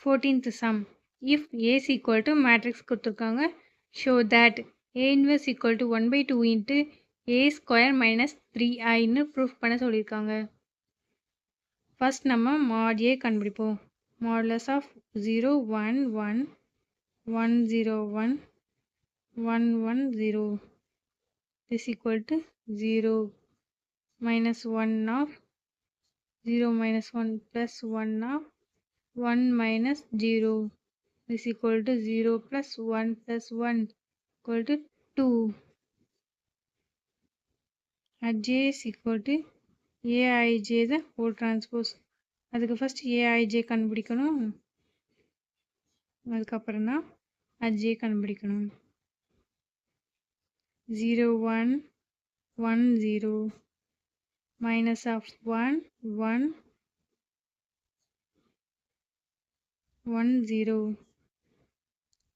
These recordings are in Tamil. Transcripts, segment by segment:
14th sum. If A is equal to matrix கொடுத்துருக்காங்க, show that A inverse equal to 1/2 into A square minus 3i ன்னு proof பண்ண சொல்லியிருக்காங்க. First நம்ம mod A கண்டுபிடிப்போம். Modulus of 0 1 1 1 0 1 1 1 0 is equal to 0 minus 1 of 0 minus 1 plus 1 of 1 minus 0 is equal to 0 plus 1 plus 1 equal to 2. At J is equal to Aij the whole transpose. அதுக்கு first Aij கண்டுபிடிக்கணும், அதுக்கப்புறம் தான் Aj கண்டுபிடிக்கணும். 0 1 1 0 minus of 1 1 1 0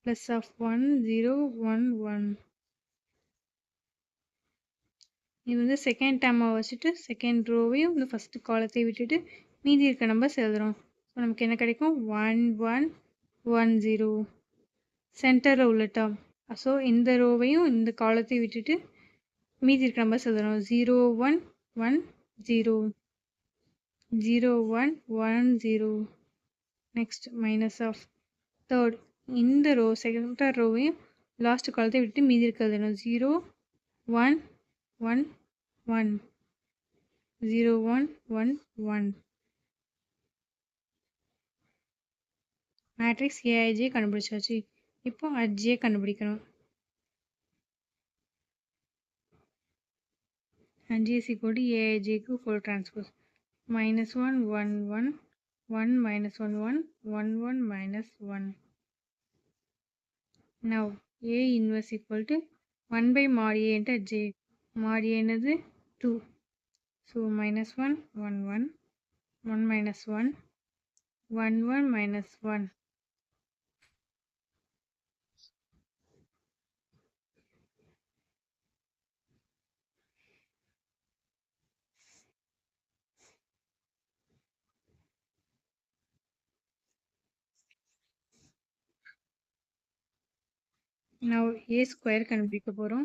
plus of 1 0 1 1. இது வந்து செகண்ட் டேர்மை வச்சுட்டு செகண்ட் ரோவையும் இந்த ஃபஸ்ட்டு காலத்தை விட்டுட்டு மீதி இருக்க நம்பர்ஸ் எழுதுகிறோம். ஸோ நமக்கு என்ன கிடைக்கும் 1 1 1 0 சென்டரில் உள்ள டேர்ம். ஸோ இந்த ரோவையும் இந்த காலத்தை விட்டுட்டு மீதி இருக்க நம்பர்ஸ் எழுதுகிறோம். 0 1 1 0 0 1 1 0. நெக்ஸ்ட் மைனஸ் ஆஃப் தேர்ட் இந்த ரோ செகண்ட் ரோவையும் லாஸ்ட் காலத்தை விட்டு மீதி இருக்க எழுதணும். 0 1 1 1 0 1 1 1. மேட்ரிக்ஸ் Aij கண்டுபிடிச்சாச்சு. இப்போ Aj கண்டுபிடிக்கணும். Aj is equal to Aij க்கு full transpose. minus 1 1 1 1 minus 1 1 1 1 minus 1. Now A inverse equal to 1 by mod A into J. Mod A என்னது 2. So minus 1 1 1 1 minus 1 1 1 minus 1. Now A square கண்டுபிடிக்க போகிறோம்.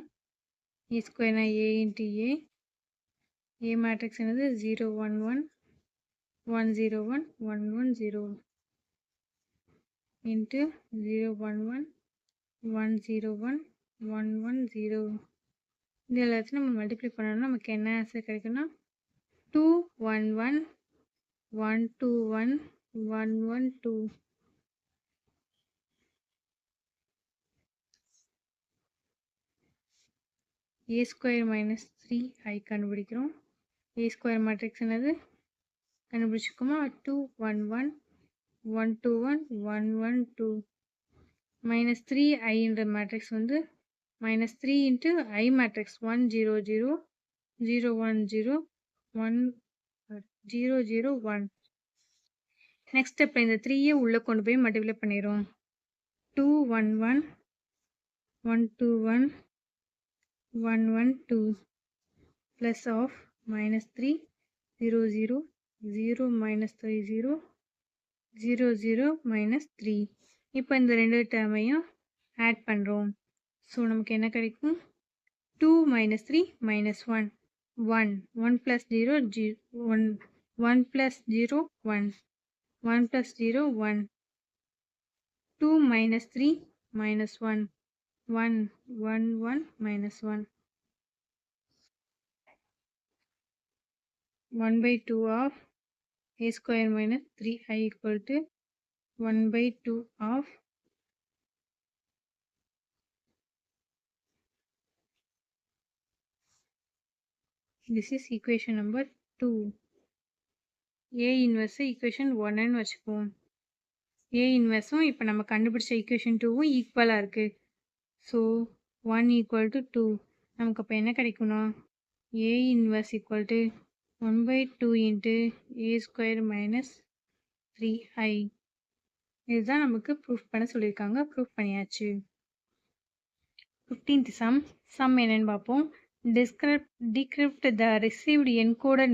A square na A into A. A matrix என்னது 0 1 1 1 0 1 1 1 0 into 0 1 1 1 0 1 1 1 0. இது எல்லாத்தையும் நம்ம மல்டிப்ளை பண்ணோம்னா நமக்கு என்ன ஆன்சர் கிடைக்கும்னா 2 1 1 1 2 1 1 1 2. A square minus 3i கண்டுபிடிக்கிறோம். A square matrix என்னது கண்டுபிடிச்சிக்கோமா 2 1 1 1 2 1 1 1 2 minus 3i என்ற மேட்ரிக்ஸ் வந்து minus 3 into I matrix 1 0 0 0 1 0 1 0 0 1. Next step இந்த 3ஐ உள்ள கொண்டு போய் மல்டிப்ளை பண்ணிடுறோம். 2 1 1 1 2 1 1 1 2 plus of minus 3 0 0 0 minus 3 0 0 0 minus 3. இப்போ இந்த ரெண்டு டேர்மையும் ஆட் பண்ணுறோம். ஸோ நமக்கு என்ன கிடைக்கும் 2 minus 3 minus 1 1 1 plus 0 1 1 plus 0 1 1 plus 0 1 2 minus 3 minus 1 1 1 1 minus 1. 1 by 2 of A square minus 3i equal to 1 by 2 of this is equation number 2. A inverse equation 1 ன்னு வச்சுப்போம். A inverse இப்போ நம்ம கண்டுபிடிச்ச equation 2 ஈக்குவலாக இருக்குது. So 1 equal to 2. நமக்கு அப்போ என்ன கிடைக்கும்னா A inverse equal to 1 by 2 into A square minus 3i. இதுதான் நமக்கு ப்ரூஃப் பண்ண சொல்லியிருக்காங்க. ப்ரூஃப் பண்ணியாச்சு. 15th சம் என்னன்னு பார்ப்போம். decrypt the received encoded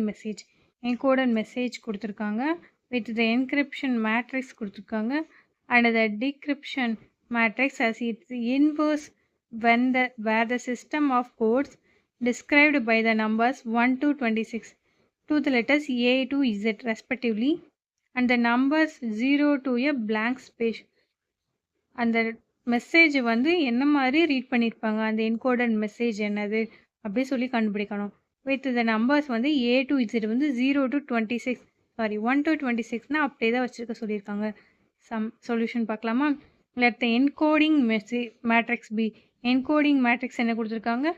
message கொடுத்துருக்காங்க. with the encryption matrix கொடுத்துருக்காங்க and the decryption matrix as its inverse where the system of codes described by the numbers 1 to 26 to the letters A to Z respectively and the numbers 0 to a blank space. அந்த மெசேஜ் வந்து என்ன மாதிரி ரீட் பண்ணியிருப்பாங்க, அந்த என்கோடட் மெசேஜ் என்னது அப்படி சொல்லி கண்டுபிடிக்கணும். வித் த நம்பர்ஸ் வந்து A to Z வந்து 0 to 26 சாரி 1 to 26னா அப்படியே தான் வச்சுருக்க சொல்லியிருக்காங்க. சொல்யூஷன் பார்க்கலாமா? Let the encoding matrix B. Encoding matrix என்ன கொடுத்துருக்காங்க?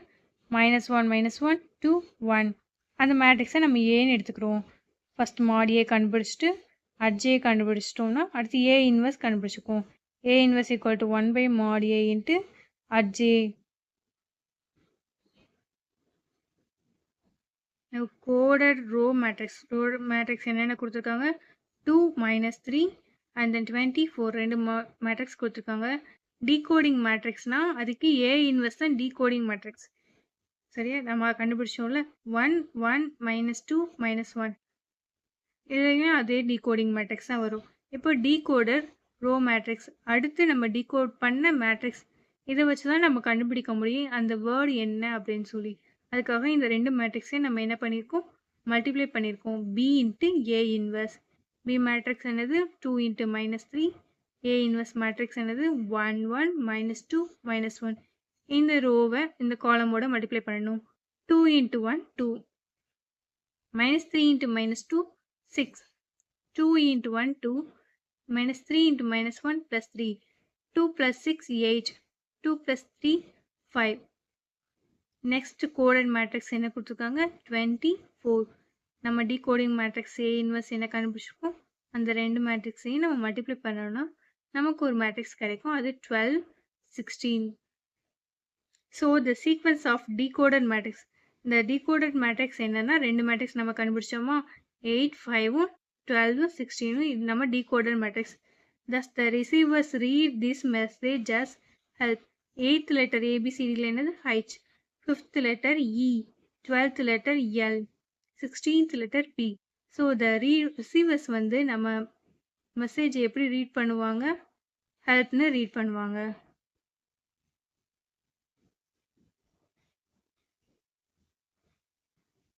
-1 -1 2 1. அந்த மேட்ரிக்ஸை நம்ம ஏன்னு எடுத்துக்கிறோம். ஃபஸ்ட் மாட் ஏ கண்டுபிடிச்சிட்டு அட்ஜே கண்டுபிடிச்சிட்டோம்னா அடுத்து ஏ இன்வெர்ஸ் கண்டுபிடிச்சிக்குவோம். A inverse equal to 1 by mod A into Aj. Now coded row matrix. Row matrix என்னென்ன கொடுத்துருக்காங்க? 2 minus 3 and then 24 ரெண்டு மேட்ரிக்ஸ் கொடுத்துருக்காங்க. decoding matrixனா அதுக்கு A inverse தான் decoding matrix. சரியா? நம்ம கண்டுபிடிச்சோம்ல 1 1 minus 2 minus 1 இதுலையும் அதே decoding matrix தான் வரும். இப்போ decoded ரோ மேட்ரிக்ஸ் அடுத்து நம்ம டிகோட் பண்ண மேட்ரிக்ஸ் இதை வச்சு தான் நம்ம கண்டுபிடிக்க முடியும் அந்த வேர்டு என்ன அப்படின்னு சொல்லி. அதுக்காக இந்த ரெண்டு மேட்ரிக்ஸையும் நம்ம என்ன பண்ணியிருக்கோம்? மல்டிப்ளை பண்ணியிருக்கோம். B into A inverse. B matrix என்னது 2 இன்ட்டு -3. ஏ இன்வர்ஸ் மேட்ரிக்ஸ் என்னது 1 1 -2 -1. இந்த ரோவை இந்த காலமோட மல்டிப்ளை பண்ணணும். 2 into 1 2 -3 into -2 6 2 into 1 2 -3 into -1 plus 3. 2 plus 6 8. 2 plus 3 5. Next coded matrix என்ன கொடுத்துருக்காங்க? 24. நம்ம decoding matrix A inverse என்ன கண்டுபிடிச்சிருக்கோம்? அந்த ரெண்டு மேட்ரிக்ஸையும் நம்ம மல்டிப்ளை பண்ணோம்னா நமக்கு ஒரு மேட்ரிக்ஸ் கிடைக்கும். அது 12 16. So the sequence of decoded matrix. இந்த decoded matrix என்னன்னா ரெண்டு மேட்ரிக்ஸ் நம்ம கண்டுபிடிச்சோமா 8 5 12 16 இது நம்ம decoded matrix. Thus the receivers read this message as help. 8th letter ABCD என்னது H, 5th letter E, 12th letter L, 16th letter P. So the receivers வந்து நம்ம மெசேஜ் எப்படி ரீட் பண்ணுவாங்க? ஹெல்ப்னு ரீட் பண்ணுவாங்க.